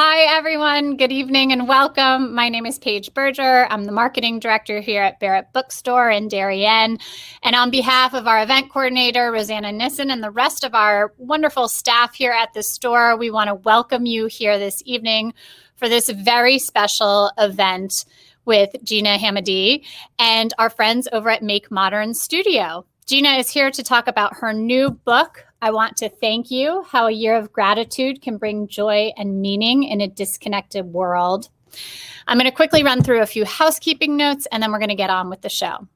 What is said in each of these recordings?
Hi, everyone. Good evening and welcome. My name is Paige Berger. I'm the marketing director here at Barrett Bookstore in Darien. And on behalf of our event coordinator, Rosanna Nissen, and the rest of our wonderful staff here at the store, we want to welcome you here this evening for this very special event with Gina Hamadey and our friends over at Make-Modern Studio. Gina is here to talk about her new book, I Want to Thank You, How a Year of Gratitude Can Bring Joy and Meaning in a Disconnected World. I'm going to quickly run through a few housekeeping notes, and then we're going to get on with the show.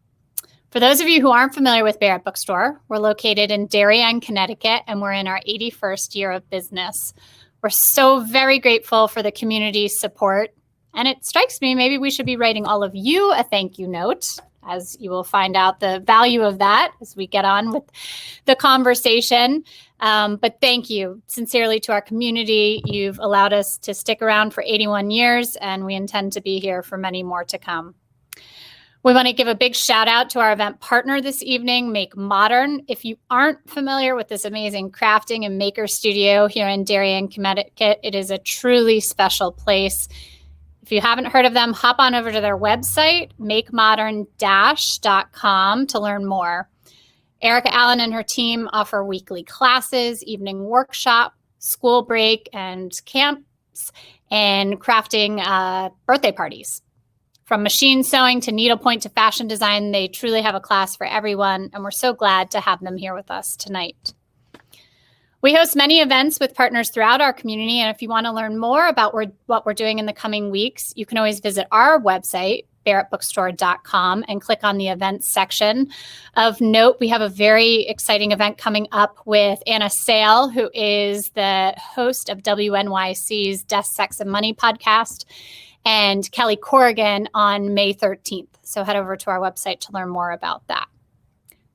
For those of you who aren't familiar with Barrett Bookstore, we're located in Darien, Connecticut, and we're in our 81st year of business. We're so very grateful for the community's support, and it strikes me maybe we should be writing all of you a thank you note, as you will find out the value of that as we get on with the conversation. But thank you sincerely to our community. You've allowed us to stick around for 81 years, and we intend to be here for many more to come. We want to give a big shout out to our event partner this evening, Make-Modern. If you aren't familiar with this amazing crafting and maker studio here in Darien, Connecticut, it is a truly special place. If you haven't heard of them, hop on over to their website, makemodern-.com, to learn more. Erica Allen and her team offer weekly classes, evening workshop, school break, and camps, and crafting birthday parties. From machine sewing to needlepoint to fashion design, they truly have a class for everyone, and we're so glad to have them here with us tonight. We host many events with partners throughout our community, and if you want to learn more about what we're doing in the coming weeks, you can always visit our website, barrettbookstore.com, and click on the events section. Of note, we have a very exciting event coming up with Anna Sale, who is the host of WNYC's Death, Sex, and Money podcast, and Kelly Corrigan on May 13th. So head over to our website to learn more about that.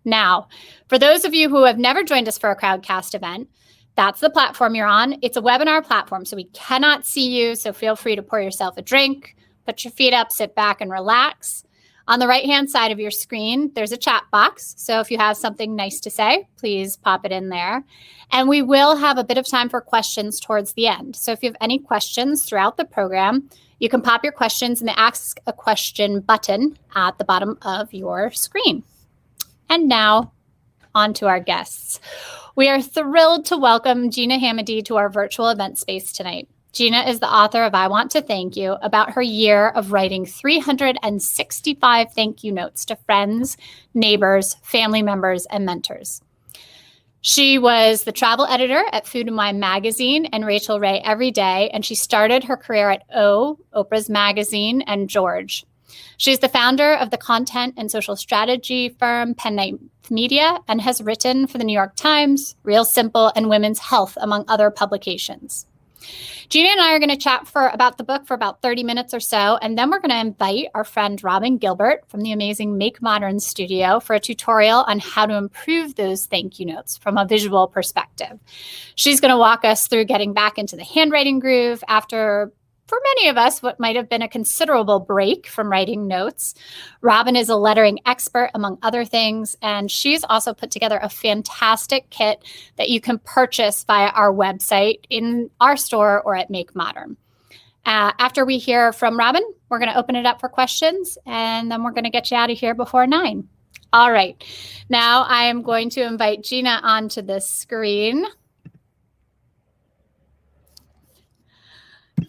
Now, for those of you who have never joined us for a Crowdcast event, that's the platform you're on. It's a webinar platform, so we cannot see you, so feel free to pour yourself a drink, put your feet up, sit back, and relax. On the right-hand side of your screen, there's a chat box, so if you have something nice to say, please pop it in there. And we will have a bit of time for questions towards the end. So if you have any questions throughout the program, you can pop your questions in the Ask a Question button at the bottom of your screen. And now, on to our guests. We are thrilled to welcome Gina Hamadey to our virtual event space tonight. Gina is the author of I Want to Thank You, about her year of writing 365 thank you notes to friends, neighbors, family members, and mentors. She was the travel editor at Food & Wine magazine and Rachel Ray Every Day, and she started her career at Oprah's magazine, and George. She's the founder of the content and social strategy firm Pennight Media and has written for the New York Times, Real Simple, and Women's Health, among other publications. Gina and I are going to chat about the book for about 30 minutes or so, and then we're going to invite our friend Robin Gilbert from the amazing Make-Modern Studio for a tutorial on how to improve those thank you notes from a visual perspective. She's going to walk us through getting back into the handwriting groove after, for many of us, what might have been a considerable break from writing notes. Robin is a lettering expert, among other things, and she's also put together a fantastic kit that you can purchase via our website, in our store, or at Make-Modern. After we hear from Robin, we're going to open it up for questions, and then we're going to get you out of here before 9. All right. Now I am going to invite Gina onto the screen.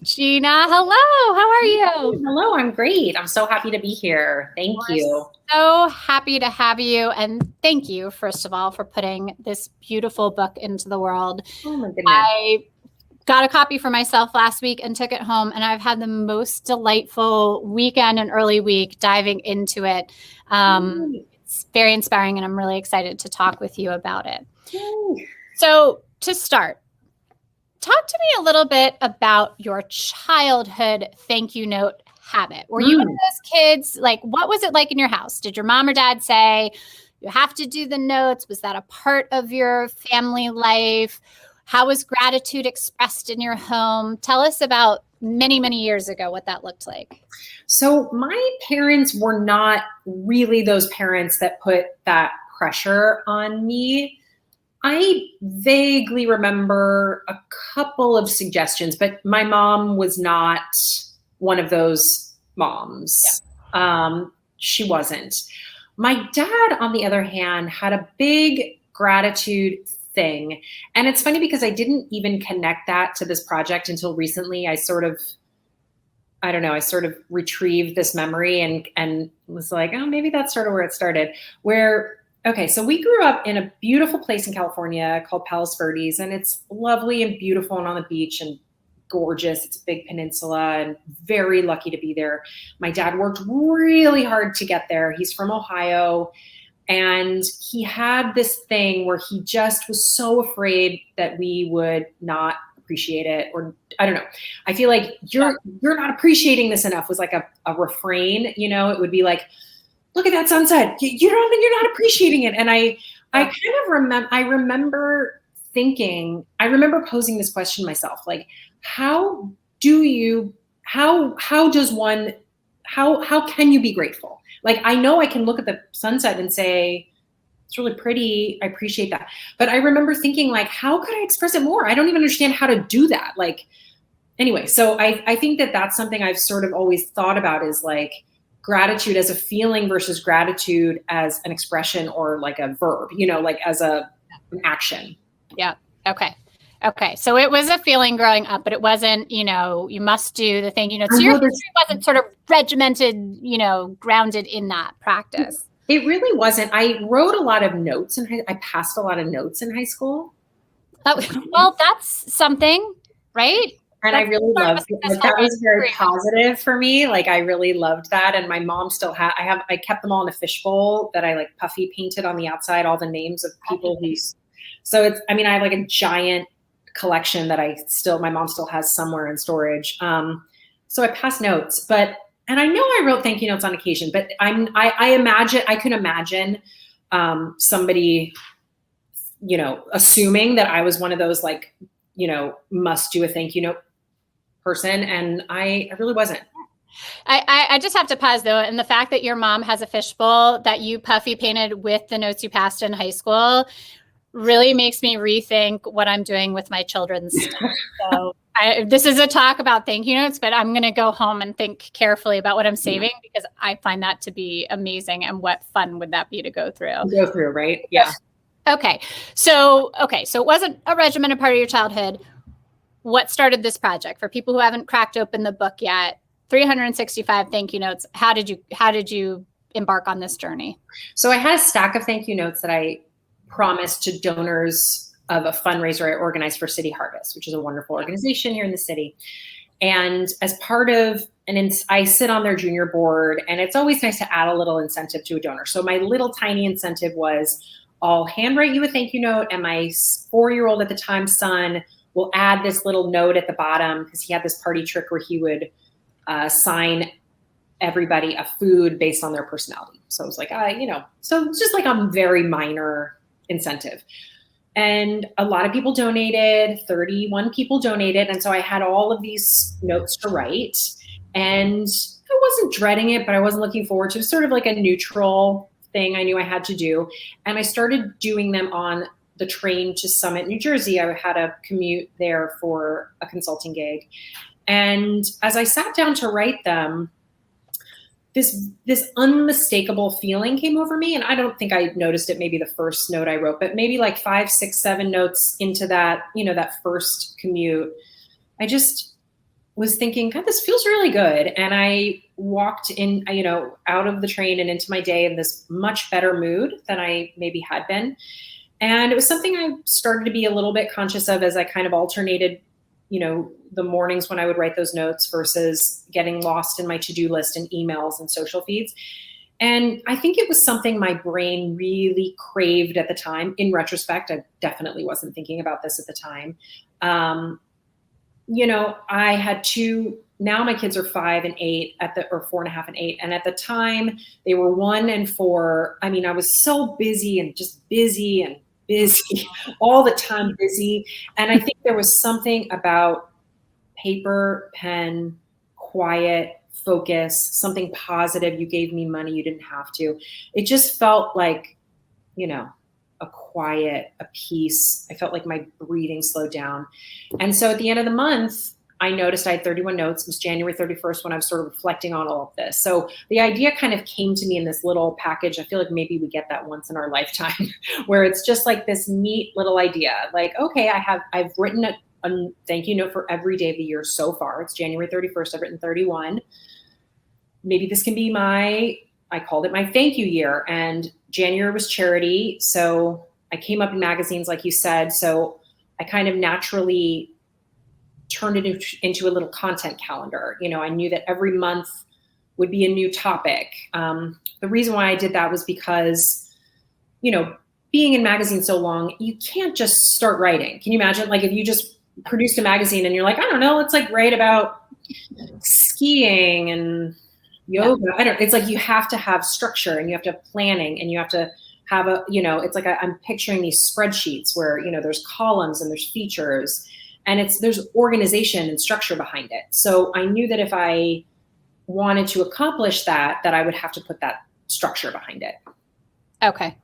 Gina, hello. How are you? Hello, I'm great. I'm so happy to be here. Thank you. So happy to have you. And thank you, first of all, for putting this beautiful book into the world. Oh my goodness. I got a copy for myself last week and took it home, and I've had the most delightful weekend and early week diving into it. It's very inspiring, and I'm really excited to talk with you about it. So to start, talk to me a little bit about your childhood thank you note habit. Were you one of those kids? Like, what was it like in your house? Did your mom or dad say, you have to do the notes? Was that a part of your family life? How was gratitude expressed in your home? Tell us about many, many years ago what that looked like. So my parents were not really those parents that put that pressure on me. I vaguely remember a couple of suggestions, but my mom was not one of those moms. She wasn't. My dad, on the other hand, had a big gratitude thing. And it's funny because I didn't even connect that to this project until recently. I sort of retrieved this memory and was like, oh, maybe that's sort of where it started. So we grew up in a beautiful place in California called Palos Verdes, and it's lovely and beautiful and on the beach and gorgeous. It's a big peninsula and very lucky to be there. My dad worked really hard to get there. He's from Ohio, and he had this thing where he just was so afraid that we would not appreciate it, or I don't know. I feel like you're not appreciating this enough was like a refrain, it would be like, look at that sunset. You're not appreciating it. And I remember posing this question myself, like, how can you be grateful? Like, I know I can look at the sunset and say, it's really pretty. I appreciate that. But I remember thinking, like, how could I express it more? I don't even understand how to do that. Like, anyway, so I think that that's something I've sort of always thought about, is like gratitude as a feeling versus gratitude as an expression or like a verb, like as an action. Yeah. Okay. So it was a feeling growing up, but it wasn't, you must do the thing, so your history wasn't sort of regimented, grounded in that practice. It really wasn't. I wrote a lot of notes I passed a lot of notes in high school. Oh, well, that's something, right? And I really loved it. Like, that was very positive for me. Like, I really loved that. And my mom still I kept them all in a fishbowl that I like puffy painted on the outside, all the names of people so I have like a giant collection that my mom still has somewhere in storage. So I passed notes, and I know I wrote thank you notes on occasion, but I can imagine somebody, assuming that I was one of those, like, must do a thank you note person. And I really wasn't. I just have to pause though. And the fact that your mom has a fishbowl that you puffy painted with the notes you passed in high school really makes me rethink what I'm doing with my children's stuff. So this is a talk about thank you notes, but I'm going to go home and think carefully about what I'm saving, because I find that to be amazing. And what fun would that be to go through? Right? Yeah. Okay. So it wasn't a regimented part of your childhood. What started this project? For people who haven't cracked open the book yet, 365 thank you notes. How did you embark on this journey? So I had a stack of thank you notes that I promised to donors of a fundraiser I organized for City Harvest, which is a wonderful organization here in the city. And as part of I sit on their junior board, and it's always nice to add a little incentive to a donor. So my little tiny incentive was, I'll handwrite you a thank you note, and my 4-year-old at the time son will add this little note at the bottom, because he had this party trick where he would sign everybody a food based on their personality. So it was like, so it's just like a very minor incentive. And a lot of people donated, 31 people donated. And so I had all of these notes to write, and I wasn't dreading it, but I wasn't looking forward to it. It was sort of like a neutral thing I knew I had to do. And I started doing them on the train to Summit, New Jersey. I had a commute there for a consulting gig. And as I sat down to write them, this unmistakable feeling came over me. And I don't think I noticed it maybe the first note I wrote, but maybe like 5, 6, 7 notes into that, that first commute, I just was thinking, God, this feels really good. And I walked in, out of the train and into my day in this much better mood than I maybe had been. And it was something I started to be a little bit conscious of as I kind of alternated, the mornings when I would write those notes versus getting lost in my to-do list and emails and social feeds. And I think it was something my brain really craved at the time. In retrospect, I definitely wasn't thinking about this at the time. I had now my kids are 5 and 8 or 4.5 and 8. And at the time they were 1 and 4. I mean, I was so busy and just busy and busy all the time, busy. And I think there was something about paper, pen, quiet, focus, something positive. You gave me money, you didn't have to. It just felt like, a quiet, a peace. I felt like my breathing slowed down. And so at the end of the month, I noticed I had 31 notes. It was January 31st when I was sort of reflecting on all of this. So the idea kind of came to me in this little package. I feel like maybe we get that once in our lifetime where it's just like this neat little idea. Like, okay, I've written a thank you note for every day of the year so far. It's January 31st. I've written 31. Maybe this can be I called it my thank you year. And January was charity. So I came up in magazines, like you said. So I kind of naturally turned it into a little content calendar. I knew that every month would be a new topic. The reason why I did that was because, being in magazines so long, you can't just start writing. Can you imagine? Like if you just produced a magazine and you're like, I don't know, let's like write about skiing and yoga. Yeah. It's like you have to have structure and you have to have planning and you have to have it's like I'm picturing these spreadsheets where, there's columns and there's features. And there's organization and structure behind it. So I knew that if I wanted to accomplish that I would have to put that structure behind it. Okay.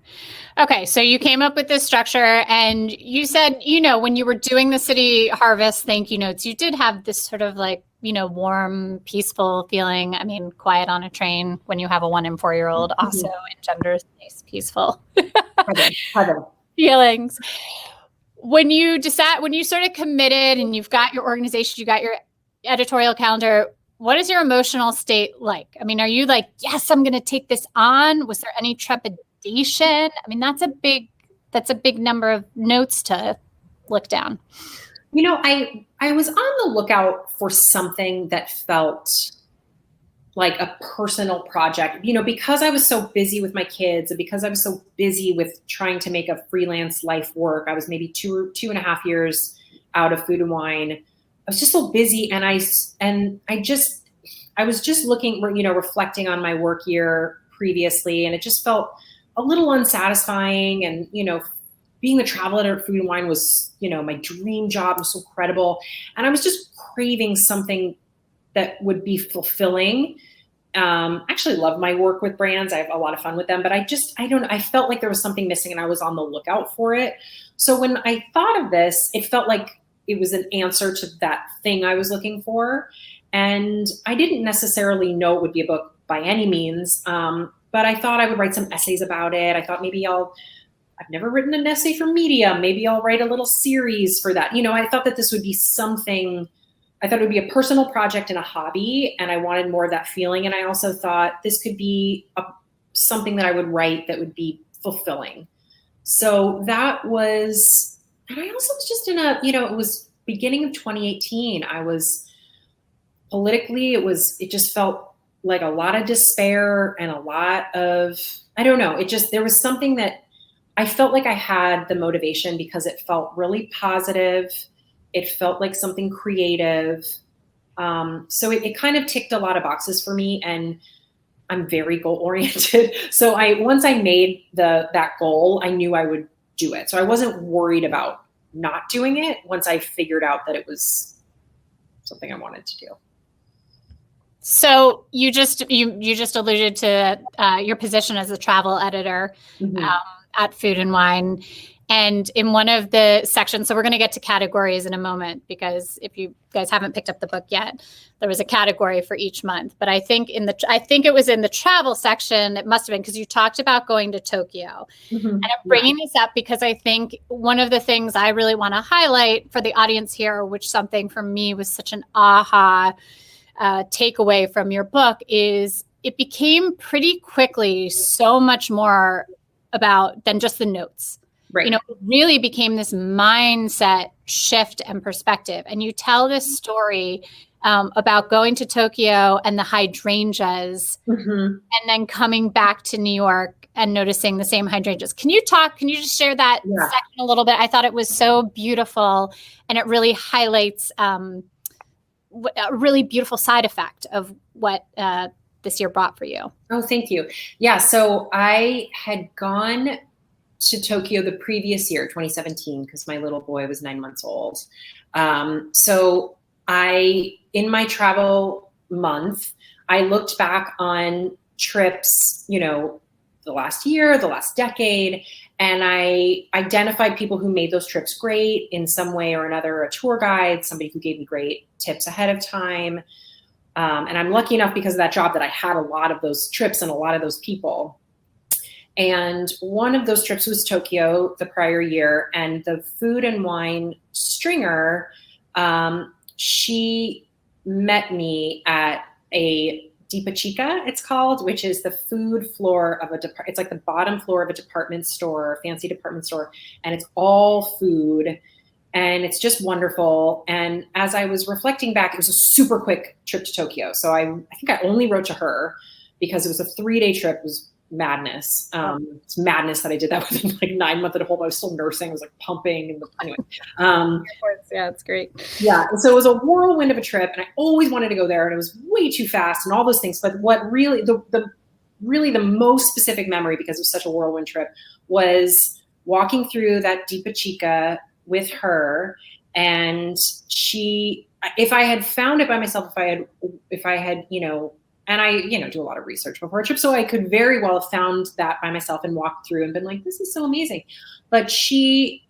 So you came up with this structure and you said, when you were doing the City Harvest thank you notes, you did have this sort of like, warm, peaceful feeling. I mean, quiet on a train when you have a 1 and 4-year-old also engenders nice, peaceful feelings. When you sort of committed and you've got your organization, you got your editorial calendar, what is your emotional state like? I mean, are you like, yes, I'm going to take this on? Was there any trepidation? I mean, that's a big number of notes to look down. I was on the lookout for something that felt like a personal project, because I was so busy with my kids and because I was so busy with trying to make a freelance life work. I was maybe 2.5 years out of Food and Wine. I was just so busy. And I was just looking, reflecting on my work year previously. And it just felt a little unsatisfying. And, being the travel editor at Food and Wine was, my dream job. It was so incredible. And I was just craving something that would be fulfilling. Actually love my work with brands. I have a lot of fun with them, but I don't know. I felt like there was something missing and I was on the lookout for it. So when I thought of this, it felt like it was an answer to that thing I was looking for. And I didn't necessarily know it would be a book by any means. But I thought I would write some essays about it. I thought maybe I've never written an essay for Medium. Maybe I'll write a little series for that. I thought that this would be something, I thought it would be a personal project and a hobby, and I wanted more of that feeling. And I also thought this could be something that I would write that would be fulfilling. So that was, and I also was just in it was beginning of 2018. I was politically, it just felt like a lot of despair and a lot of, I don't know, there was something that I felt like I had the motivation because it felt really positive. It felt like something creative. So it kind of ticked a lot of boxes for me, and I'm very goal oriented. So once I made that goal, I knew I would do it. So I wasn't worried about not doing it once I figured out that it was something I wanted to do. So you just alluded to your position as a travel editor at Food and Wine. And in one of the sections, so we're going to get to categories in a moment, because if you guys haven't picked up the book yet, there was a category for each month. But I think it was in the travel section. It must have been, because you talked about going to Tokyo. And I'm bringing this up because I think one of the things I really want to highlight for the audience here, which something for me was such an aha takeaway from your book, is it became pretty quickly so much more than just the notes. Right. It really became this mindset shift and perspective. And you tell this story about going to Tokyo and the hydrangeas and then coming back to New York and noticing the same hydrangeas. Can you just share that section a little bit? I thought it was so beautiful, and it really highlights a really beautiful side effect of what this year brought for you. Oh, thank you. Yeah. So I had gone to Tokyo the previous year, 2017, because my little boy was 9 months old. So in my travel month, I looked back on trips, the last year, the last decade, And I identified people who made those trips great in some way or another, a tour guide, somebody who gave me great tips ahead of time. And I'm lucky enough because of that job that I had a lot of those trips and a lot of those people. And one of those trips was Tokyo the prior year, and the food and wine stringer, she met me at a Deepa Chica, it's called, which is the food floor of it's like the bottom floor of a department store, fancy department store, and it's all food, and it's just wonderful. And as I was reflecting back, it was a super quick trip to Tokyo. So I think I only wrote to her because it was a 3-day trip. It was madness. It's madness that I did that within like 9 months at a whole. I was still nursing. I was like pumping. And anyway. Yeah, it's great. Yeah. And so it was a whirlwind of a trip, and I always wanted to go there, and it was way too fast and all those things. But what really, the most specific memory, because it was such a whirlwind trip, was walking through that Deepa Chica with her. And if I had found it by myself, if I had, and I, do a lot of research before a trip, so I could very well have found that by myself and walked through and been like, this is so amazing. But you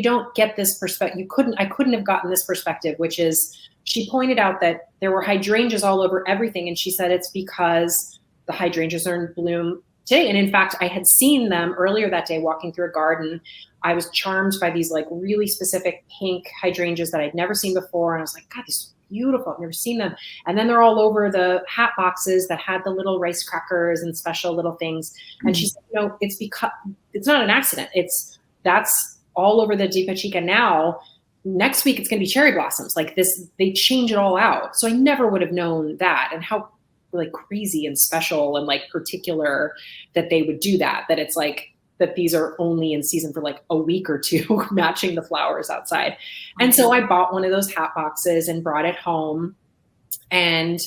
don't get this perspective. I couldn't have gotten this perspective, which is, she pointed out that there were hydrangeas all over everything. And she said it's because the hydrangeas are in bloom today. And in fact, I had seen them earlier that day walking through a garden. I was charmed by these like really specific pink hydrangeas that I'd never seen before. And I was like, God, these beautiful. I've never seen them. And then they're all over the hat boxes that had the little rice crackers and special little things. And she said, it's because it's not an accident. That's all over the Deepa Chica now. Next week, it's going to be cherry blossoms like this. They change it all out. So I never would have known that, and how like crazy and special and like particular that they would do that it's like, that these are only in season for like a week or two, matching the flowers outside. And so I bought one of those hat boxes and brought it home. And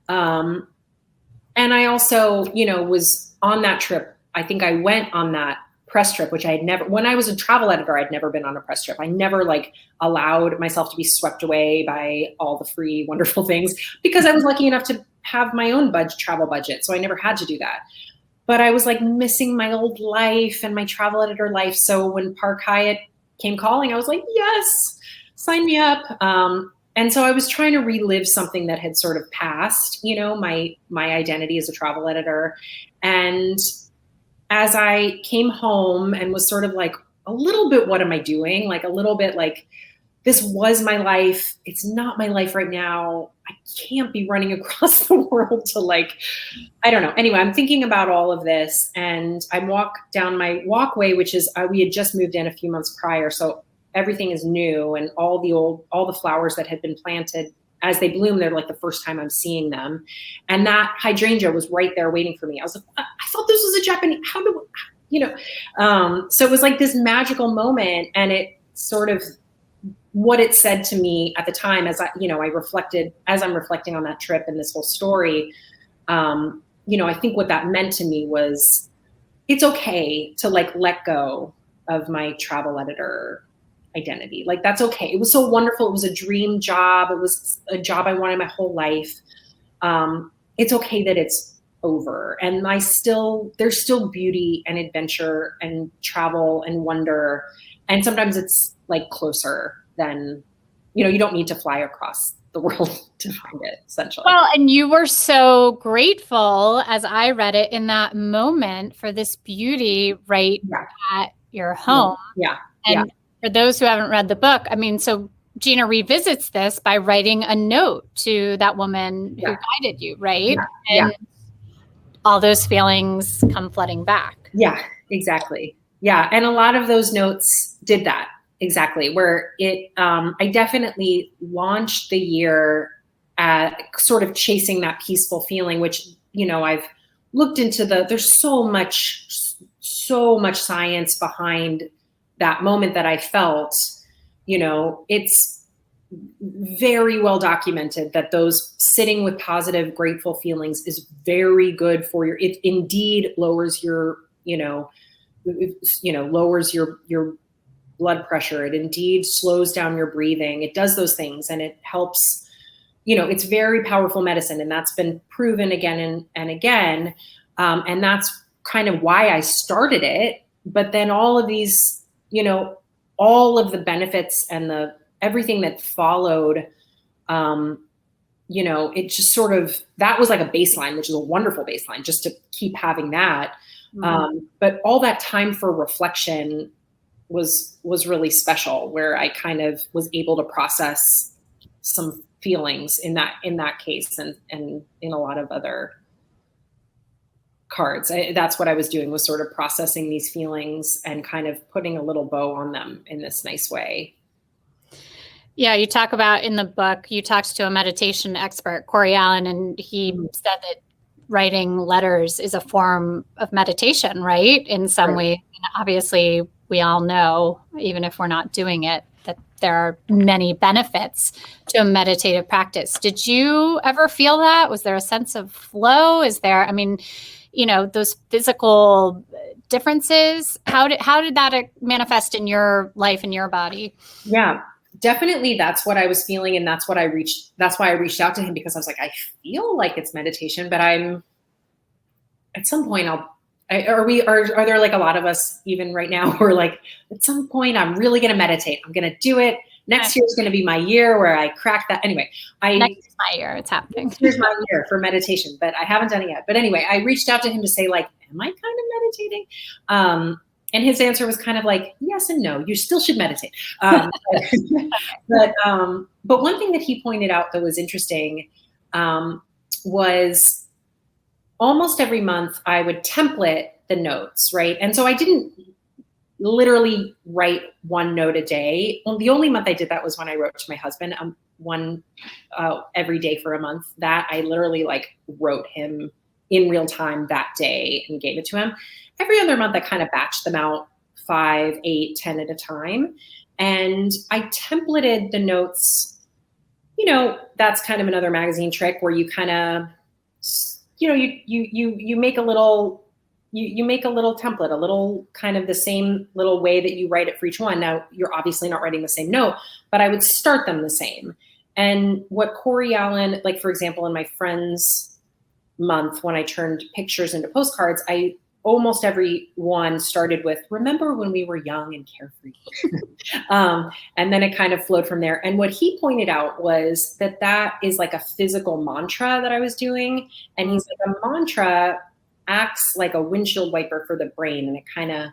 I also, was on that trip. I think I went on that press trip, which I had never, when I was a travel editor, I'd never been on a press trip. I never like allowed myself to be swept away by all the free, wonderful things, because I was lucky enough to have my own travel budget. So I never had to do that. But I was like missing my old life and my travel editor life. So when Park Hyatt came calling, I was like, yes, sign me up. And so I was trying to relive something that had sort of passed, my identity as a travel editor. And as I came home and was sort of like a little bit, what am I doing? Like a little bit like, this was my life. It's not my life right now. I can't be running across the world to like, I don't know. Anyway, I'm thinking about all of this, and I walk down my walkway, which is, we had just moved in a few months prior. So everything is new, and all the flowers that had been planted, as they bloom, they're like the first time I'm seeing them. And that hydrangea was right there waiting for me. I was like, I thought this was a Japanese, so it was like this magical moment. And it sort of, what it said to me at the time, as I'm reflecting on that trip and this whole story, I think what that meant to me was, it's okay to like let go of my travel editor identity. Like, that's okay. It was so wonderful. It was a dream job. It was a job I wanted my whole life. It's okay that it's over. And there's still beauty and adventure and travel and wonder. And sometimes it's like closer than, you don't need to fly across the world to find it, essentially. Well, and you were so grateful, as I read it, in that moment, for this beauty right at your home. Yeah. And for those who haven't read the book, so Gina revisits this by writing a note to that woman who guided you, right? And all those feelings come flooding back. Yeah, exactly. Yeah. And a lot of those notes did that. Exactly. Where I definitely launched the year at sort of chasing that peaceful feeling, which, I've looked into there's so much science behind that moment that I felt. It's very well documented that those sitting with positive, grateful feelings is very good for it indeed lowers your, lowers your blood pressure. It indeed slows down your breathing. It does those things, and it helps, it's very powerful medicine, and that's been proven again and again. And that's kind of why I started it, but then all of these, you know, all of the benefits and everything that followed, you know, it just sort of, that was like a baseline, which is a wonderful baseline, just to keep having that. But all that time for reflection was really special, where I kind of was able to process some feelings in that case, and in a lot of other cards. That's what I was doing, was sort of processing these feelings and kind of putting a little bow on them in this nice way. Yeah, you talk about in the book, you talked to a meditation expert, Corey Allen, and he said that writing letters is a form of meditation, right? In some way. And obviously, we all know, even if we're not doing it, that there are many benefits to a meditative practice. Did you ever feel that? Was there a sense of flow? Is there, I mean, you know, those physical differences, how did that manifest in your life and your body? Yeah, definitely. That's what I was feeling. And that's why I reached out to him, because I was like, I feel like it's meditation, but at some point are there like a lot of us even right now who are like, at some point I'm really going to meditate. I'm going to do it. Next year is going to be my year where I crack that. Anyway, next is my year. It's happening. Here's my year for meditation, but I haven't done it yet. But anyway, I reached out to him to say, like, am I kind of meditating? And his answer was kind of like, yes and no, you still should meditate. But one thing that he pointed out that was interesting was almost every month I would template the notes, right? And so I didn't literally write one note a day. Well, the only month I did that was when I wrote to my husband, one every day for a month. That I literally like wrote him in real time that day and gave it to him. Every other month I kind of batched them out 5, 8, 10 at a time. And I templated the notes. You know, that's kind of another magazine trick where you kind of, you know, you make a little, you make a little template, a little kind of the same little way that you write it for each one. Now, you're obviously not writing the same note, but I would start them the same. And what Corey Allen, like, for example, in my Friends month, when I turned pictures into postcards, I almost every one started with, remember when we were young and carefree. And then it kind of flowed from there. And what he pointed out was that is like a physical mantra that I was doing. And he's like, a mantra acts like a windshield wiper for the brain, and it kind of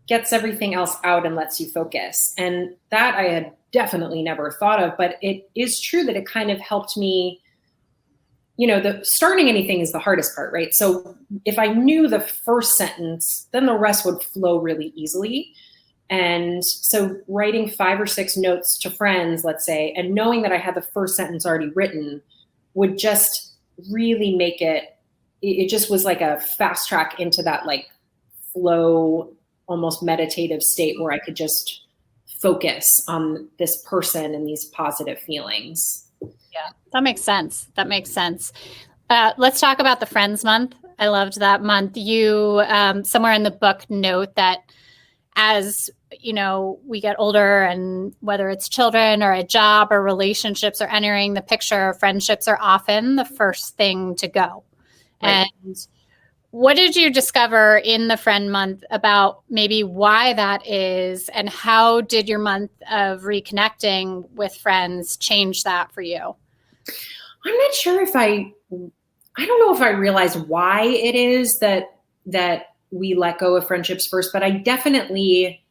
gets everything else out and lets you focus. And that I had definitely never thought of, but it is true that it kind of helped me. You know, the starting anything is the hardest part, right? So if I knew the first sentence, then the rest would flow really easily. And so writing 5 or 6 notes to friends, let's say, and knowing that I had the first sentence already written would just really make it just was like a fast track into that like flow, almost meditative state where I could just focus on this person and these positive feelings. Yeah, that makes sense. That makes sense. Let's talk about the Friends Month. I loved that month. You, somewhere in the book, note that as, you know, we get older, and whether it's children or a job or relationships are entering the picture, friendships are often the first thing to go. Right. And what did you discover in the Friend Month about maybe why that is, and how did your month of reconnecting with friends change that for you? I'm not sure if I don't know if I realized why it is that we let go of friendships first, but it definitely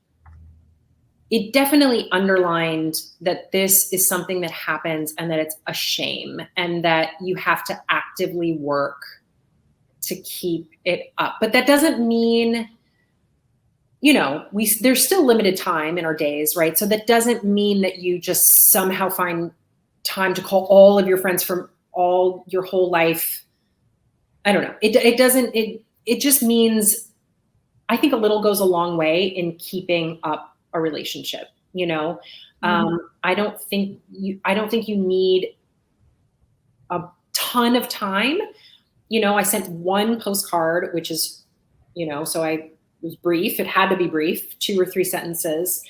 underlined that this is something that happens and that it's a shame and that you have to actively work to keep it up. But that doesn't mean, you know, there's still limited time in our days, right? So that doesn't mean that you just somehow find time to call all of your friends from all your whole life. I don't know. It just means, I think a little goes a long way in keeping up a relationship, you know? I don't think you need a ton of time. You know, I sent one postcard, which is, you know, so it was brief. It had to be brief, 2 or 3 sentences.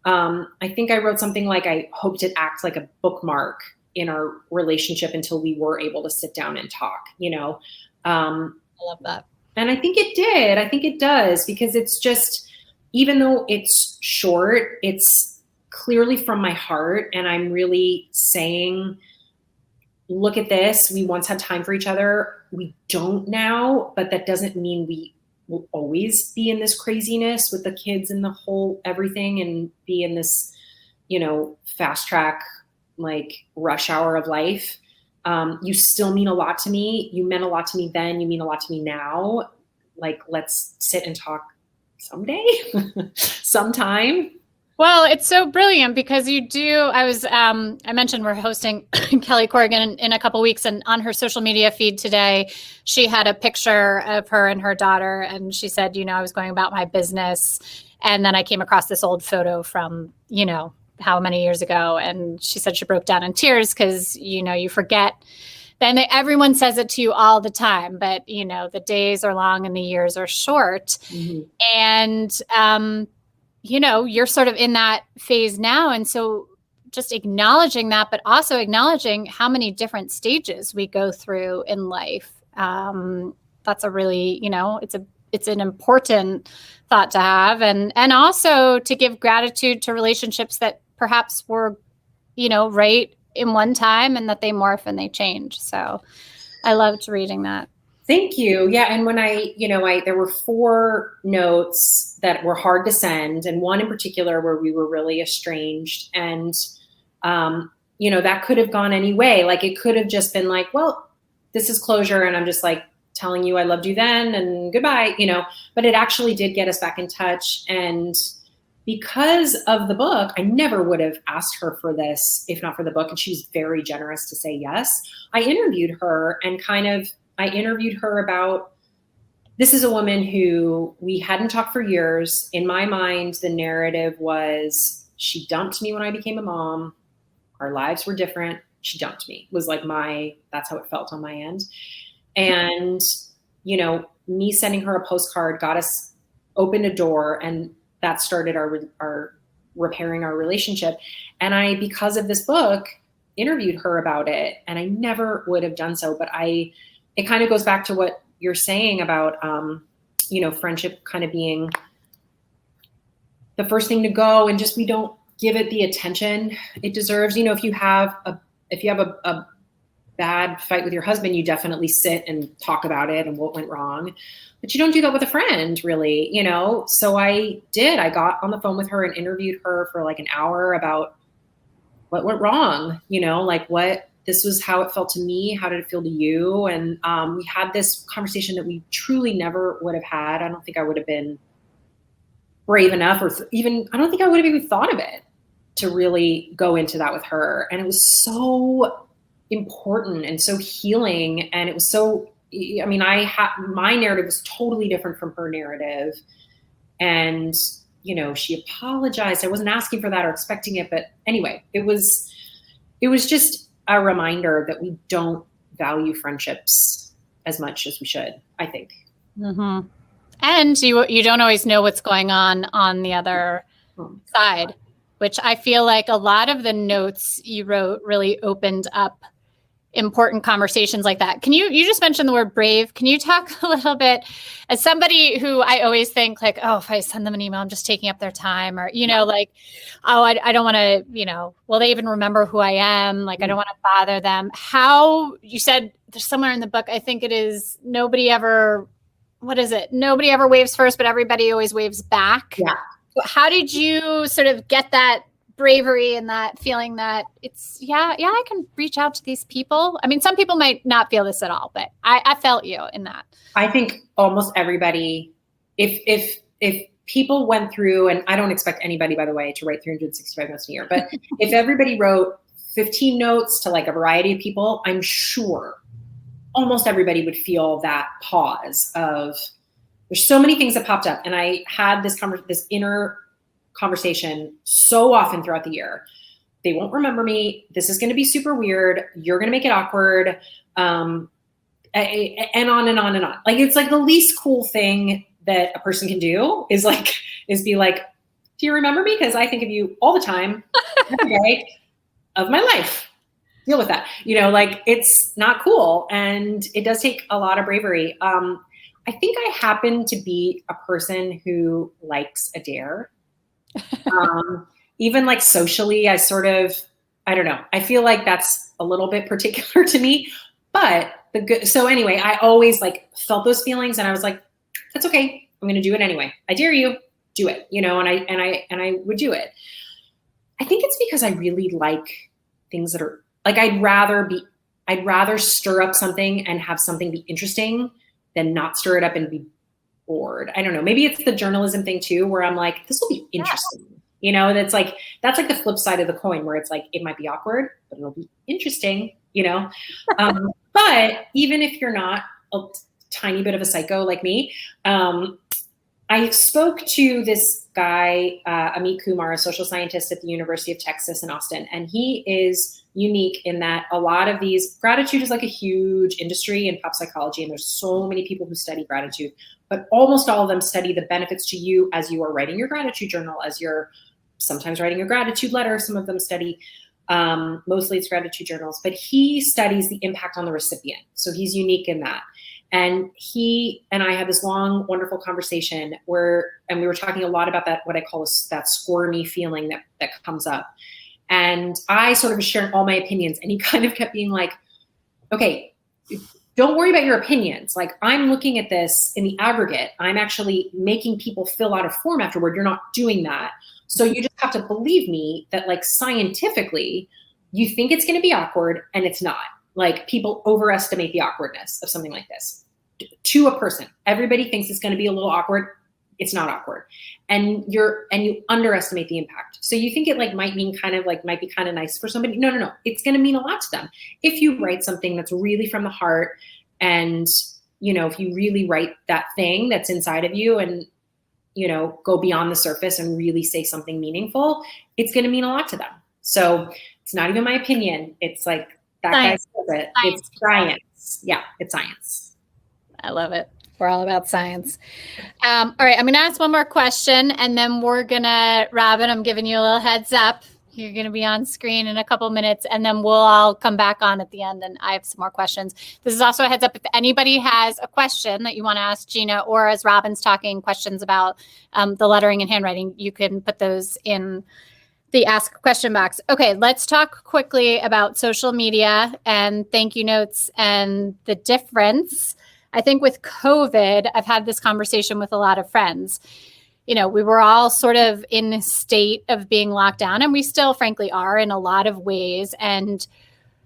I think I wrote something like, I hoped it acts like a bookmark in our relationship until we were able to sit down and talk, you know? I love that. And I think it did. I think it does, because it's just, even though it's short, it's clearly from my heart. And I'm really saying, look at this. We once had time for each other. We don't now, but that doesn't mean we will always be in this craziness with the kids and the whole everything and be in this, fast track, like rush hour of life. You still mean a lot to me. You meant a lot to me then. You mean a lot to me now. Like, let's sit and talk someday, sometime. Well, it's so brilliant because I mentioned we're hosting Kelly Corrigan in a couple weeks, and on her social media feed today, she had a picture of her and her daughter. And she said, I was going about my business. And then I came across this old photo from, how many years ago. And she said she broke down in tears because, you forget. Then everyone says it to you all the time, but, the days are long and the years are short. Mm-hmm. And, you're sort of in that phase now. And so just acknowledging that, but also acknowledging how many different stages we go through in life. That's a really, it's an important thought to have. And also to give gratitude to relationships that perhaps were, right in one time and that they morph and they change. So I loved reading that. Thank you. Yeah. And when there were 4 notes that were hard to send, and one in particular where we were really estranged. And, that could have gone any way. Like, it could have just been like, well, this is closure. And I'm just like telling you I loved you then and goodbye, but it actually did get us back in touch. And because of the book, I never would have asked her for this if not for the book. And she's very generous to say yes. I interviewed her about, this is a woman who we hadn't talked for years. In my mind, the narrative was, she dumped me when I became a mom. Our lives were different. She dumped me. It was like that's how it felt on my end. And, me sending her a postcard opened a door, and that started our repairing our relationship. And I, because of this book, interviewed her about it, and I never would have done so. But it kind of goes back to what you're saying about, friendship kind of being the first thing to go, and just, we don't give it the attention it deserves. If you have a bad fight with your husband, you definitely sit and talk about it and what went wrong, but you don't do that with a friend, really, So I got on the phone with her and interviewed her for like an hour about what went wrong, this was how it felt to me. How did it feel to you? And we had this conversation that we truly never would have had. I don't think I would have been brave enough, or I don't think I would have even thought of it to really go into that with her. And it was so important and so healing. And it was so, my narrative was totally different from her narrative. And, she apologized. I wasn't asking for that or expecting it. But anyway, it was just a reminder that we don't value friendships as much as we should, I think. Mm-hmm. And you don't always know what's going on the other side, which I feel like a lot of the notes you wrote really opened up important conversations like that. You just mentioned the word brave. Can you talk a little bit, as somebody who I always think like, oh, if I send them an email, I'm just taking up their time, or, like, oh, I don't want to, will they even remember who I am? Like, I don't want to bother them. How, you said there's somewhere in the book, I think it is, nobody ever waves first, but everybody always waves back. Yeah. How did you sort of get that bravery and that feeling that it's, I can reach out to these people? I mean, some people might not feel this at all, but I felt you in that. I think almost everybody, if people went through, and I don't expect anybody, by the way, to write 365 notes in a year, but if everybody wrote 15 notes to like a variety of people, I'm sure almost everybody would feel that pause of, there's so many things that popped up. And I had this inner conversation so often throughout the year. They won't remember me. This is going to be super weird. You're going to make it awkward. And on and on and on. Like, it's like the least cool thing that a person can do is be like, do you remember me? Because I think of you all the time, every day of my life. Deal with that. It's not cool. And it does take a lot of bravery. I I think I happen to be a person who likes a dare. Even like socially, I don't know. I feel like that's a little bit particular to me, but so anyway, I always like felt those feelings and I was like, that's okay. I'm going to do it anyway. I dare you, do it, and I would do it. I think it's because I really like things that are like, I'd rather stir up something and have something be interesting than not stir it up and be bored. I don't know. Maybe it's the journalism thing too, where I'm like, this will be interesting. That's like the flip side of the coin where it's like, it might be awkward, but it'll be interesting, but even if you're not a tiny bit of a psycho like me, I spoke to this guy, Amit Kumar, a social scientist at the University of Texas in Austin, and he is unique in that a lot of these, gratitude is like a huge industry in pop psychology, and there's so many people who study gratitude, but almost all of them study the benefits to you as you are writing your gratitude journal, as you're sometimes writing a gratitude letter. Some of them study, mostly it's gratitude journals, but he studies the impact on the recipient. So he's unique in that. And he and I had this long, wonderful conversation and we were talking a lot about that, what I call that squirmy feeling that comes up. And I sort of was sharing all my opinions, and he kind of kept being like, okay, don't worry about your opinions. Like, I'm looking at this in the aggregate. I'm actually making people fill out a form afterward. You're not doing that. So you just have to believe me that, like, scientifically, you think it's going to be awkward, and it's not. Like, people overestimate the awkwardness of something like this to a person. Everybody thinks it's going to be a little awkward. It's not awkward. And you underestimate the impact. So you think it might be kind of nice for somebody. No. It's going to mean a lot to them. If you write something that's really from the heart, and, if you really write that thing that's inside of you and, go beyond the surface and really say something meaningful, it's going to mean a lot to them. So it's not even my opinion. It's like, that science. guy says it. It's science. Yeah, it's science. I love it. We're all about science. All right, I'm going to ask one more question, and then we're going to, Robin, I'm giving you a little heads up. You're going to be on screen in a couple minutes, and then we'll all come back on at the end, and I have some more questions. This is also a heads up. If anybody has a question that you want to ask Gina, or as Robin's talking, questions about the lettering and handwriting, you can put those in the ask question box. Okay, let's talk quickly about social media and thank you notes and the difference. I think with COVID, I've had this conversation with a lot of friends. We were all sort of in a state of being locked down, and we still frankly are in a lot of ways. And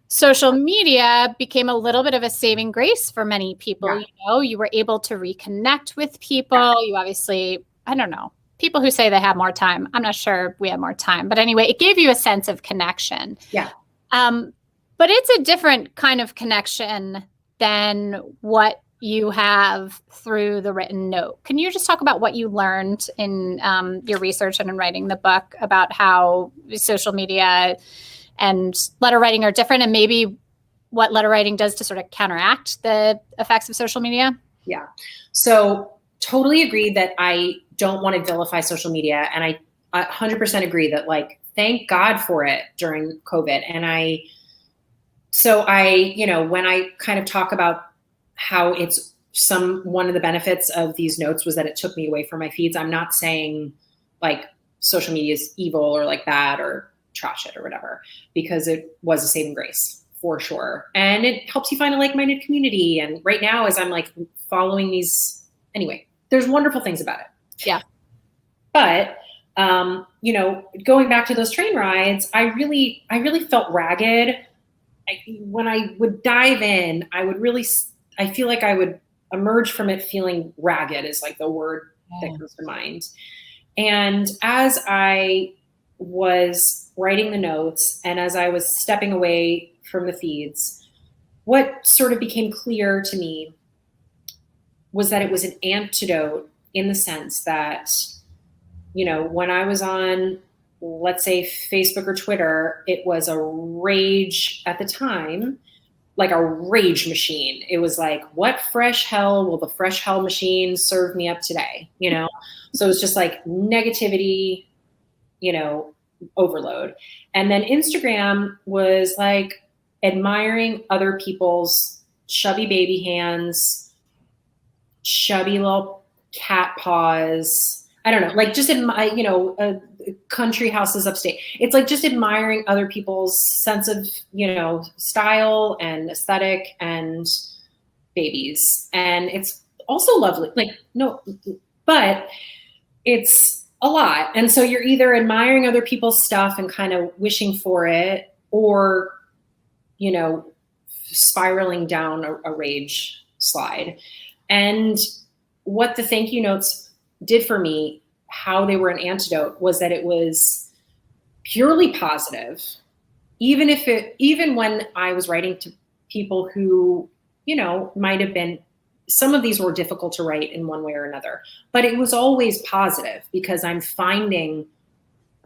social media became a little bit of a saving grace for many people. Yeah. You were able to reconnect with people. You obviously, I don't know, people who say they have more time. I'm not sure we have more time, but anyway, it gave you a sense of connection. Yeah. But it's a different kind of connection than what you have through the written note. Can you just talk about what you learned in your research and in writing the book about how social media and letter writing are different, and maybe what letter writing does to sort of counteract the effects of social media? Yeah. So totally agree that I don't want to vilify social media. And I 100% agree that, thank God for it during COVID. And when I kind of talk about how it's one of the benefits of these notes was that it took me away from my feeds. I'm not saying social media is evil or bad or trash it or whatever, because it was a saving grace for sure. And it helps you find a like-minded community. And right now, as I'm following these, anyway, there's wonderful things about it. Yeah. But, going back to those train rides, I really felt ragged. When I would dive in, I feel like I would emerge from it feeling ragged is the word that comes to mind. And as I was writing the notes and as I was stepping away from the feeds, what sort of became clear to me was that it was an antidote in the sense that, when I was on, let's say, Facebook or Twitter, it was a rage at the time, a rage machine. It was what fresh hell will the fresh hell machine serve me up today? So it was just negativity, overload. And then Instagram was admiring other people's chubby baby hands, chubby little cat paws. I don't know, like just country houses upstate. It's like just admiring other people's sense of, style and aesthetic and babies. And it's also lovely. But it's a lot. And so you're either admiring other people's stuff and kind of wishing for it, or, spiraling down a rage slide. And what the thank you notes did for me, how they were an antidote, was that it was purely positive. Even when I was writing to people who, might have been, some of these were difficult to write in one way or another, but it was always positive because I'm finding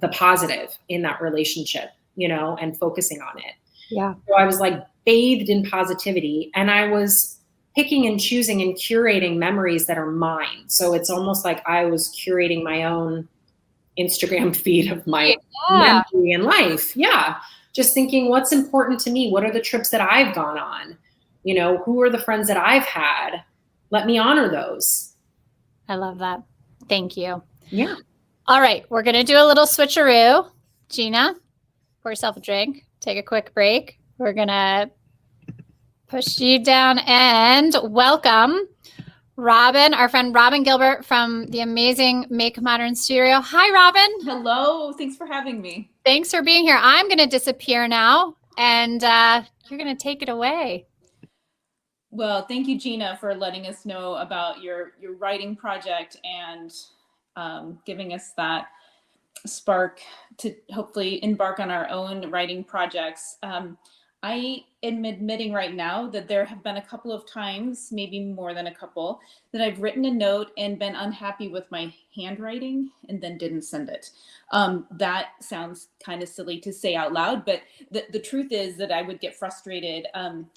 the positive in that relationship, and focusing on it. Yeah. So I was like bathed in positivity, and I was picking and choosing and curating memories that are mine. So it's almost like I was curating my own Instagram feed of my memory and life. Yeah. Just thinking, what's important to me? What are the trips that I've gone on? Who are the friends that I've had? Let me honor those. I love that. Thank you. Yeah. All right. We're going to do a little switcheroo. Gina, pour yourself a drink. Take a quick break. We're going to push you down and welcome Robin, our friend Robin Gilbert from the amazing Make-Modern studio. Hi, Robin. Hello. Thanks for having me. Thanks for being here. I'm going to disappear now, and you're going to take it away. Well, thank you, Gina, for letting us know about your writing project and giving us that spark to hopefully embark on our own writing projects. I am admitting right now that there have been a couple of times, maybe more than a couple, that I've written a note and been unhappy with my handwriting and then didn't send it. That sounds kind of silly to say out loud, but the truth is that I would get frustrated.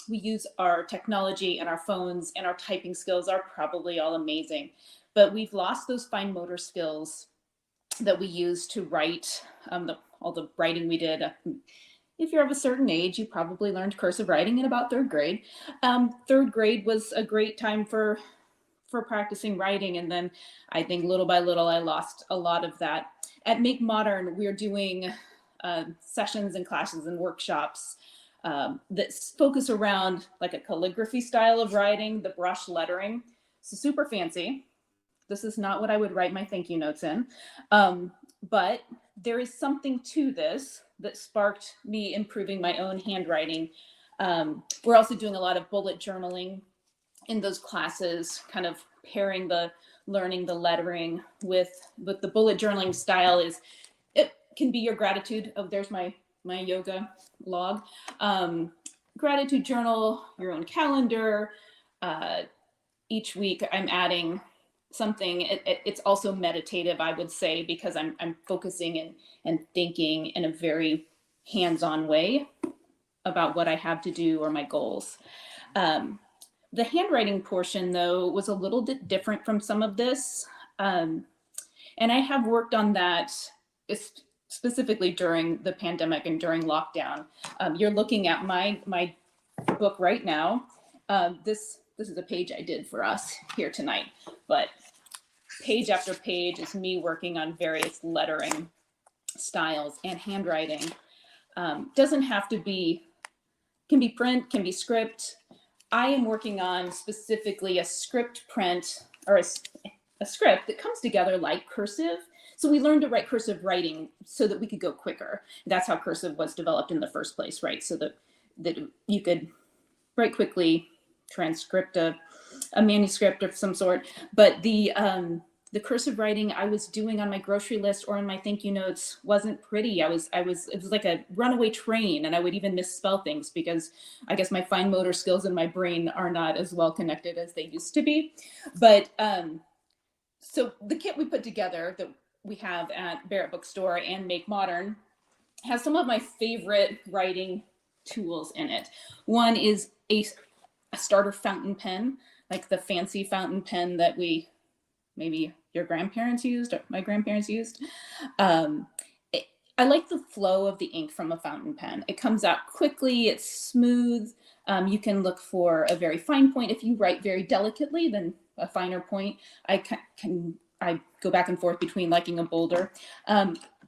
We use our technology and our phones, and our typing skills are probably all amazing, but we've lost those fine motor skills that we use to write, all the writing we did. If you're of a certain age, you probably learned cursive writing in about third grade. Third grade was a great time for practicing writing. And then I think little by little, I lost a lot of that. At Make-Modern, we're doing sessions and classes and workshops that focus around like a calligraphy style of writing, the brush lettering. So super fancy. This is not what I would write my thank you notes in. But there is something to this that sparked me improving my own handwriting. We're also doing a lot of bullet journaling in those classes, kind of pairing the learning the lettering with the bullet journaling style. It can be your gratitude. Oh, there's my yoga log. Gratitude journal, your own calendar. Each week I'm adding something. It's also meditative, I would say, because I'm focusing and thinking in a very hands-on way about what I have to do or my goals. The handwriting portion, though, was a little bit different from some of this. And I have worked on that specifically during the pandemic and during lockdown. You're looking at my book right now. This is a page I did for us here tonight, but page after page is me working on various lettering styles and handwriting. Doesn't have to be, can be print, can be script. I am working on specifically a script print, or a script that comes together like cursive. So we learned to write cursive writing so that we could go quicker. That's how cursive was developed in the first place, right? So that you could write quickly, transcript a manuscript of some sort. But the cursive writing I was doing on my grocery list or in my thank you notes wasn't pretty. It was like a runaway train, and I would even misspell things because I guess my fine motor skills in my brain are not as well connected as they used to be. But so the kit we put together that we have at Barrett Bookstore and Make-Modern has some of my favorite writing tools in it. One is a starter fountain pen, like the fancy fountain pen that maybe your grandparents used, or my grandparents used. I like the flow of the ink from a fountain pen. It comes out quickly, it's smooth. You can look for a very fine point. If you write very delicately, then a finer point. I go back and forth between liking a bolder.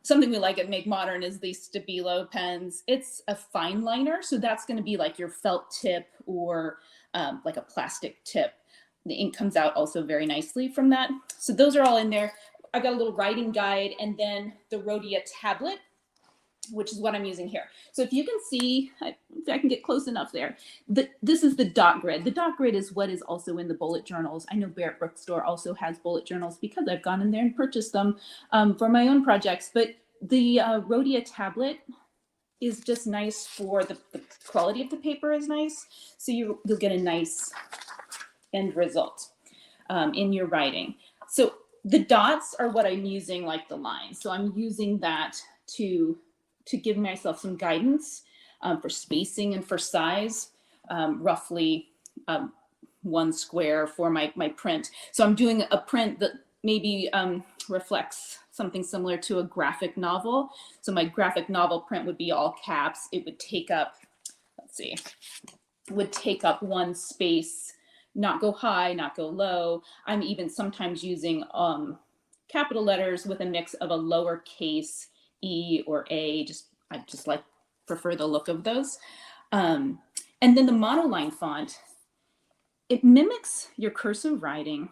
Something we like at Make-Modern is the Stabilo pens. It's a fine liner, so that's going to be like your felt tip or like a plastic tip. The ink comes out also very nicely from that. So those are all in there. I've got a little writing guide, and then the Rhodia tablet, which is what I'm using here. So if you can see, if I can get close enough there, this is the dot grid. The dot grid is what is also in the bullet journals. I know Barrett Bookstore also has bullet journals because I've gone in there and purchased them for my own projects. But the Rhodia tablet is just nice for the quality of the paper is nice. So you'll get a nice end result in your writing. So the dots are what I'm using like the lines. So I'm using that to give myself some guidance for spacing and for size, roughly 1 square for my print. So I'm doing a print that maybe reflects something similar to a graphic novel. So my graphic novel print would be all caps. It would take up, let's see, would take up 1 space, not go high, not go low. I'm even sometimes using capital letters with a mix of a lowercase E or A. I just prefer the look of those. And then the monoline font, it mimics your cursive writing,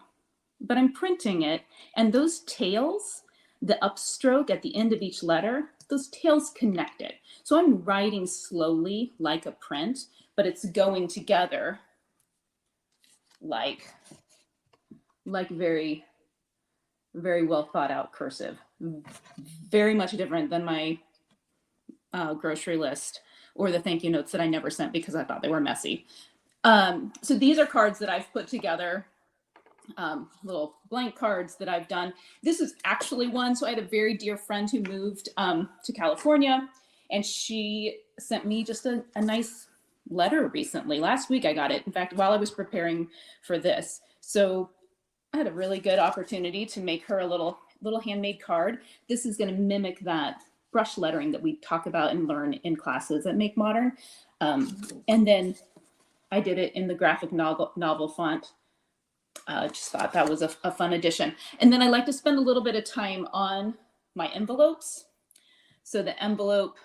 but I'm printing it. And those tails, the upstroke at the end of each letter, those tails connected. So I'm writing slowly like a print, but it's going together like very, very well thought out cursive. Very much different than my grocery list or the thank you notes that I never sent because I thought they were messy. So these are cards that I've put together, little blank cards that I've done. This is actually one. So I had a very dear friend who moved to California, and she sent me just a nice letter recently. Last week I got it. In fact, while I was preparing for this. So I had a really good opportunity to make her a little handmade card. This is going to mimic that brush lettering that we talk about and learn in classes at Make-Modern. And then I did it in the graphic novel font. Just thought that was a fun addition. And then I like to spend a little bit of time on my envelopes. So the envelope,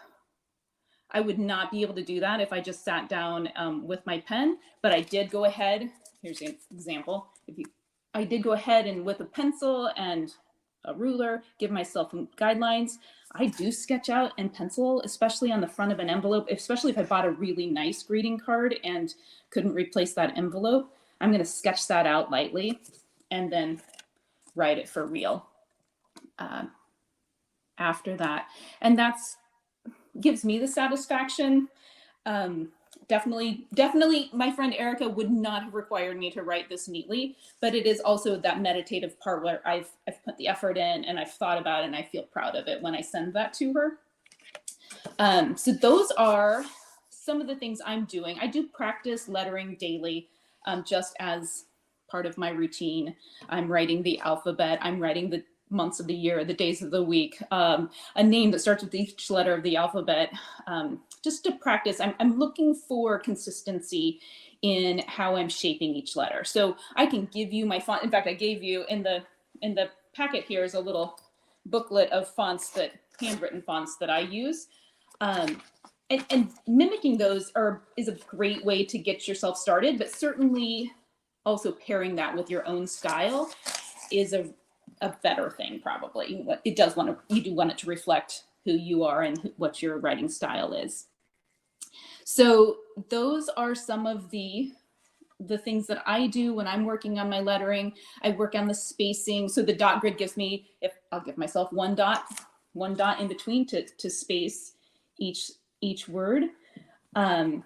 I would not be able to do that if I just sat down with my pen, but I did go ahead. Here's an example. I did go ahead and with a pencil and a ruler, give myself some guidelines. I do sketch out in pencil, especially on the front of an envelope, especially if I bought a really nice greeting card and couldn't replace that envelope. I'm going to sketch that out lightly and then write it for real after that. And that's gives me the satisfaction. Definitely, my friend Erica would not have required me to write this neatly, but it is also that meditative part where I've put the effort in and I've thought about it and I feel proud of it when I send that to her. So those are some of the things I'm doing. I do practice lettering daily, just as part of my routine. I'm writing the alphabet. I'm writing the months of the year, the days of the week, a name that starts with each letter of the alphabet, just to practice. I'm looking for consistency in how I'm shaping each letter. So I can give you my font. In fact, I gave you in the packet here is a little booklet of handwritten fonts that I use. And mimicking those is a great way to get yourself started, but certainly also pairing that with your own style is a better thing, probably. You do want it to reflect who you are and what your writing style is. So those are some of the things that I do when I'm working on my lettering. I work on the spacing. So the dot grid gives me, I'll give myself one dot in between to space each word. And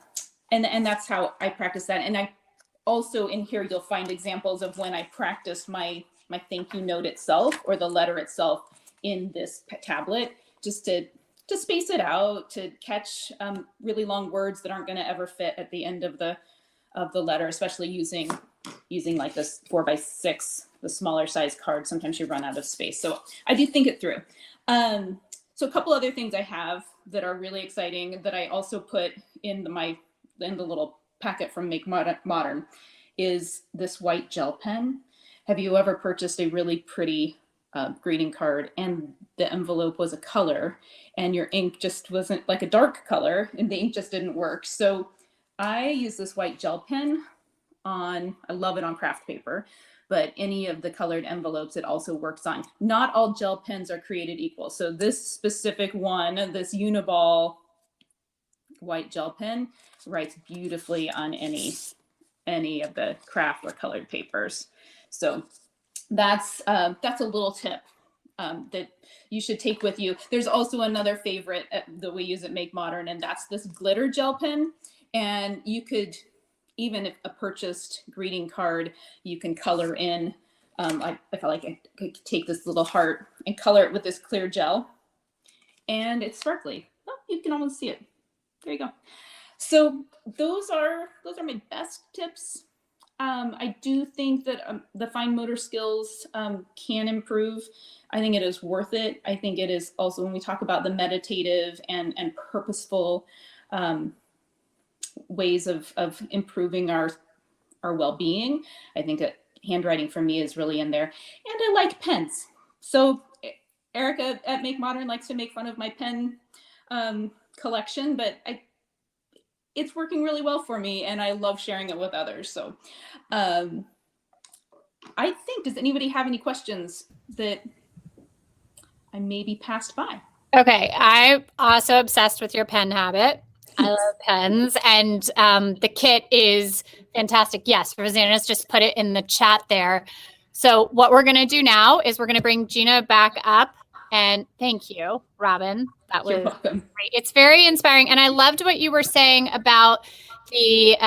that's how I practice that. And I also in here, you'll find examples of when I practiced my thank you note itself or the letter itself in this tablet, just to space it out, to catch really long words that aren't going to ever fit at the end of the letter, especially using like this 4x6, the smaller size card. Sometimes you run out of space. So I do think it through. So a couple other things I have that are really exciting that I also put in the little packet from Make-Modern is this white gel pen. have you ever purchased a really pretty greeting card and the envelope was a color and your ink just wasn't like a dark color and the ink just didn't work? So I use this white gel pen I love it on craft paper, but any of the colored envelopes it also works on. Not all gel pens are created equal. So this specific one, this Uniball white gel pen, writes beautifully on any of the craft or colored papers. So that's a little tip that you should take with you. There's also another favorite that we use at Make-Modern, and that's this glitter gel pen. And you could, even if a purchased greeting card, you can color in. I felt like I could take this little heart and color it with this clear gel, and it's sparkly. Oh, you can almost see it. There you go. So those are my best tips. I do think that the fine motor skills can improve. I think it is worth it. I think it is also, when we talk about the meditative and purposeful ways of improving our well-being, I think that handwriting for me is really in there. And I like pens. So Erica at Make-Modern likes to make fun of my pen collection, but it's working really well for me, and I love sharing it with others. So I think, does anybody have any questions that I maybe passed by? Okay, I'm also obsessed with your pen habit. I love pens, and the kit is fantastic. Yes, Rosanna's just put it in the chat there. So what we're going to do now is we're going to bring Gina back up, and thank you, Robin. That was You're welcome. great. It's very inspiring, and I loved what you were saying about the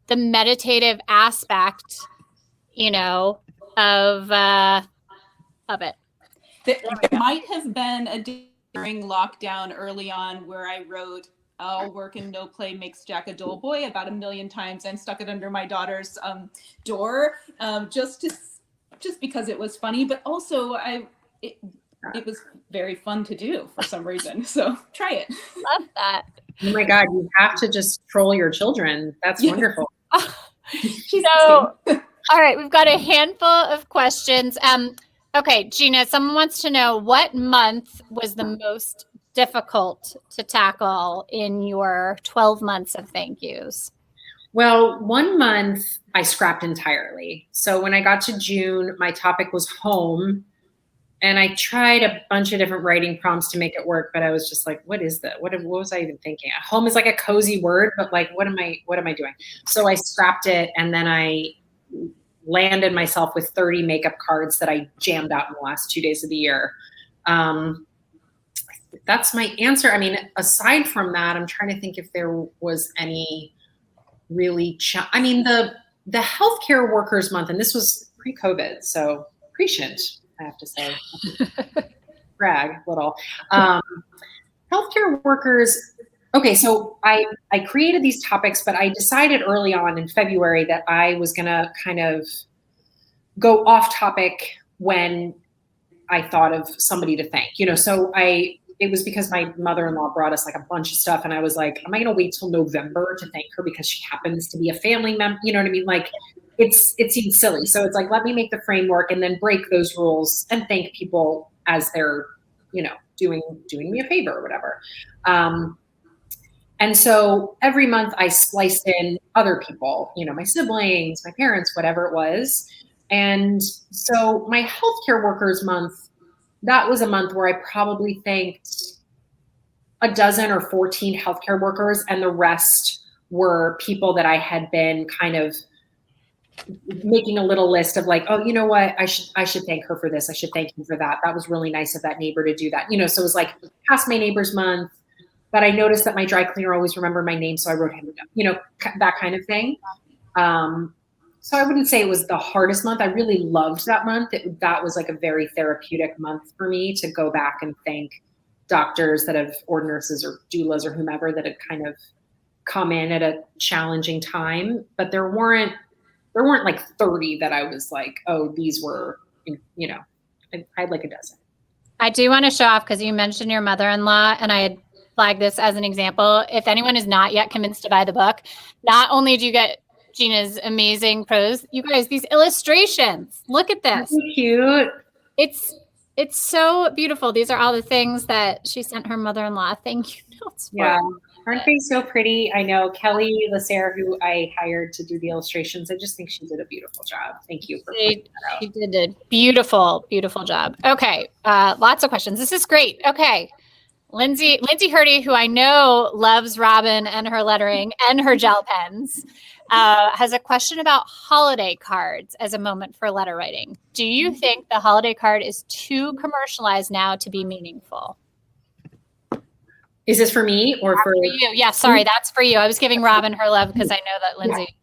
meditative aspect, of it. There might have been a day during lockdown early on where I wrote, "All work and no play makes Jack a dull boy" about 1 million times and stuck it under my daughter's door, just because it was funny, but also it was very fun to do for some reason. So try it. Love that. Oh my God, you have to just troll your children. That's wonderful. So, all right, we've got a handful of questions. Okay, Gina, someone wants to know, what month was the most difficult to tackle in your 12 months of thank yous? Well, 1 month I scrapped entirely. So when I got to June, my topic was home. And I tried a bunch of different writing prompts to make it work, but I was just like, what is that? What was I even thinking? Home is like a cozy word, but like, what am I doing? So I scrapped it, and then I landed myself with 30 makeup cards that I jammed out in the last 2 days of the year. That's my answer. I mean, aside from that, I'm trying to think if there was any really, the healthcare workers month, and this was pre-COVID, so prescient, I have to say, brag a little. Healthcare workers. Okay, so I created these topics, but I decided early on in February that I was gonna kind of go off topic when I thought of somebody to thank. So it was because my mother-in-law brought us like a bunch of stuff, and I was like, am I gonna wait till November to thank her because she happens to be a family member? You know what I mean? Like, it seems silly. So it's like, let me make the framework and then break those rules and thank people as they're, doing me a favor or whatever. And so every month I spliced in other people, my siblings, my parents, whatever it was. And so my healthcare workers month, that was a month where I probably thanked a dozen or 14 healthcare workers, and the rest were people that I had been kind of making a little list of like, oh, you know what? I should thank her for this. I should thank him for that. That was really nice of that neighbor to do that. So it was like past my neighbor's month, but I noticed that my dry cleaner always remembered my name. So I wrote him down, that kind of thing. So I wouldn't say it was the hardest month. I really loved that month. That was like a very therapeutic month for me to go back and thank doctors or nurses or doulas or whomever that had kind of come in at a challenging time. But there weren't like 30 that I was like, oh, these were, I had like a dozen. I do want to show off, because you mentioned your mother-in-law, and I had flagged this as an example. If anyone is not yet convinced to buy the book, not only do you get Gina's amazing prose. You guys, these illustrations, look at this. Really cute. It's so beautiful. These are all the things that she sent her mother-in-law thank you notes for. Yeah. Aren't they so pretty? I know Kelly Lasser, who I hired to do the illustrations, I just think she did a beautiful job. Thank you for pointing that out. She did a beautiful, beautiful job. Okay. Lots of questions. This is great. Okay. Lindsay Hurdy, who I know loves Robin and her lettering and her gel pens, has a question about holiday cards as a moment for letter writing. Do you think the holiday card is too commercialized now to be meaningful? Is this for me or for you? Yeah, sorry, that's for you. I was giving Robin her love because I know that Lindsay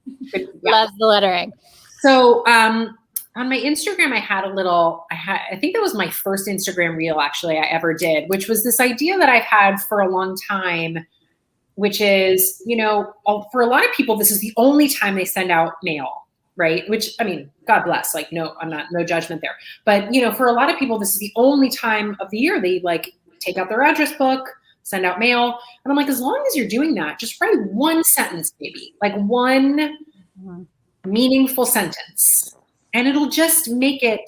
loves the lettering. So on my Instagram, I think that was my first Instagram reel actually I ever did, which was this idea that I've had for a long time, which is, for a lot of people, this is the only time they send out mail, right? Which, I mean, God bless, no judgment there. But, for a lot of people, this is the only time of the year they take out their address book, send out mail. And I'm like, as long as you're doing that, just write one sentence, maybe, one meaningful sentence. And it'll just make it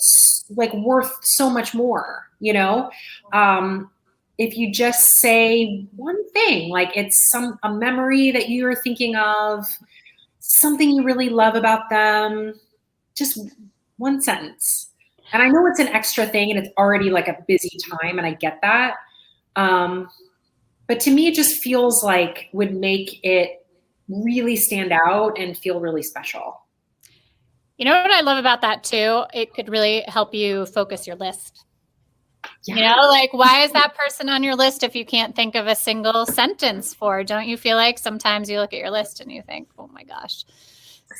worth so much more, if you just say one thing, it's a memory that you're thinking of, something you really love about them, just one sentence. And I know it's an extra thing and it's already a busy time and I get that. But to me, it just feels would make it really stand out and feel really special. You know what I love about that too? It could really help you focus your list. Yeah. Why is that person on your list if you can't think of a single sentence for? Don't you feel like sometimes you look at your list and you think, oh my gosh.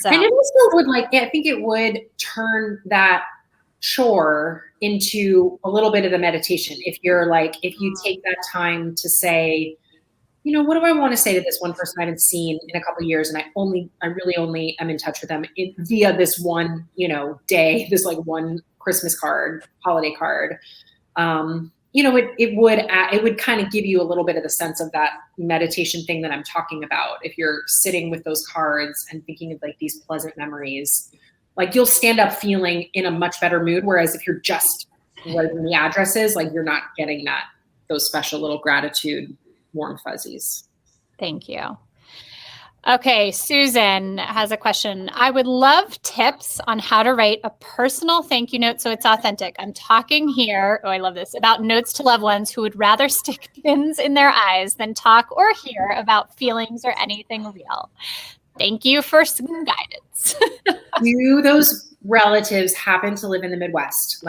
So. And it also would I think it would turn that chore into a little bit of a meditation. If you're if you take that time to say, what do I want to say to this one person I haven't seen in a couple of years, and I really only am in touch with them via this one, day, this one Christmas card, holiday card. It would kind of give you a little bit of the sense of that meditation thing that I'm talking about. If you're sitting with those cards and thinking of these pleasant memories, you'll stand up feeling in a much better mood. Whereas if you're just writing the addresses, you're not getting those special little gratitude warm fuzzies. Thank you. Okay, Susan has a question. I would love tips on how to write a personal thank you note so it's authentic. I'm talking here, I love this, about notes to loved ones who would rather stick pins in their eyes than talk or hear about feelings or anything real. Thank you for some guidance. Do those relatives happen to live in the Midwest?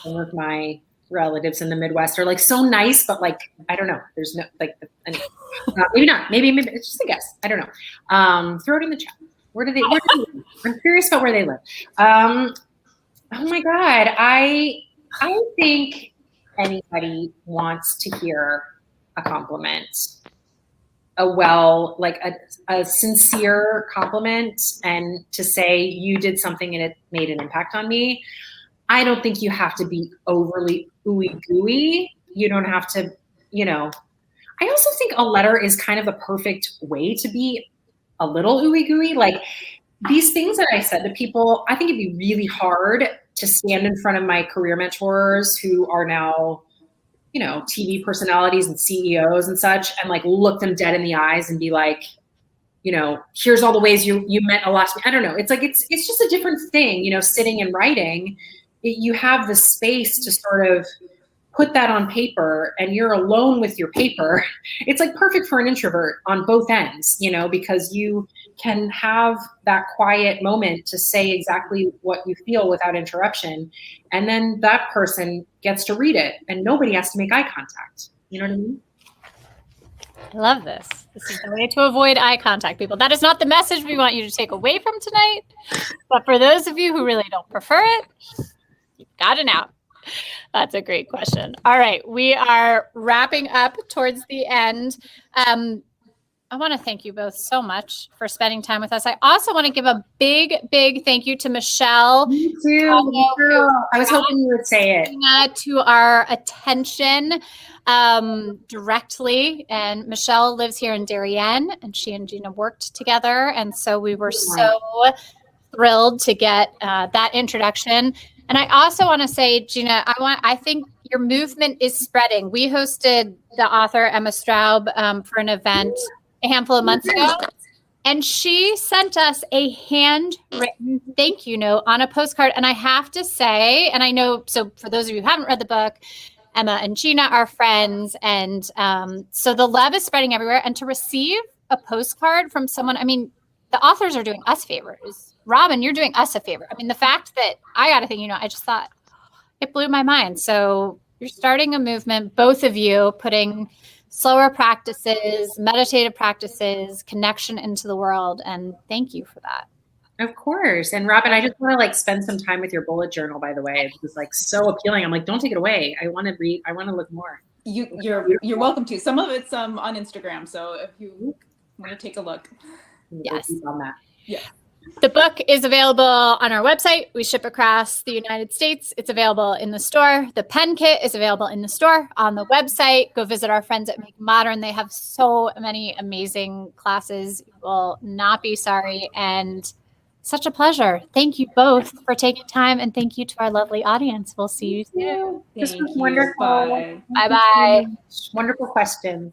Some of my relatives in the Midwest are so nice, but I don't know. There's no maybe not. Maybe it's just a guess. I don't know. Throw it in the chat. Where do they live? I'm curious about where they live. Oh my God. I think anybody wants to hear a compliment, a sincere compliment, and to say you did something and it made an impact on me. I don't think you have to be overly ooey gooey. You don't have to, I also think a letter is kind of the perfect way to be a little ooey gooey. These things that I said to people, I think it'd be really hard to stand in front of my career mentors who are now, TV personalities and CEOs and such, and look them dead in the eyes and be here's all the ways you meant a lot to me. I don't know. It's it's just a different thing, sitting and writing. You have the space to sort of put that on paper and you're alone with your paper. It's perfect for an introvert on both ends, because you can have that quiet moment to say exactly what you feel without interruption. And then that person gets to read it and nobody has to make eye contact. You know what I mean? I love this. This is the way to avoid eye contact, people. That is not the message we want you to take away from tonight. But for those of you who really don't prefer it, you've got it out. That's a great question. All right. We are wrapping up towards the end. I want to thank you both so much for spending time with us. I also want to give a big, big thank you to Michelle. Me too. I was hoping you would say it. To our attention directly. And Michelle lives here in Darien, and she and Gina worked together. And so we were so thrilled to get that introduction. And I also want to say, Gina, I think your movement is spreading. We hosted the author Emma Straub for an event a handful of months ago, and she sent us a handwritten thank you note on a postcard. And I have to say, and I know, so for those of you who haven't read the book, Emma and Gina are friends, and so the love is spreading everywhere. And to receive a postcard from someone, I mean, the authors are doing us favors. Robin, you're doing us a favor. I mean, the fact that I got a thing, I just thought it blew my mind. So you're starting a movement, both of you, putting slower practices, meditative practices, connection into the world. And thank you for that. Of course. And Robin, I just want to spend some time with your bullet journal, by the way. It was so appealing. I'm don't take it away. I want to read. I want to look more. You're welcome to. Some of it's on Instagram. So if you want to take a look. Yes. On that. Yeah. The book is available on our website. We ship across the United States. It's available in the store. The pen kit is available in the store, on the website. Go visit our friends at Make-Modern. They have so many amazing classes. You will not be sorry. And such a pleasure. Thank you both for taking time. And thank you to our lovely audience. We'll see you soon. This was wonderful. Bye. Bye-bye. Wonderful questions.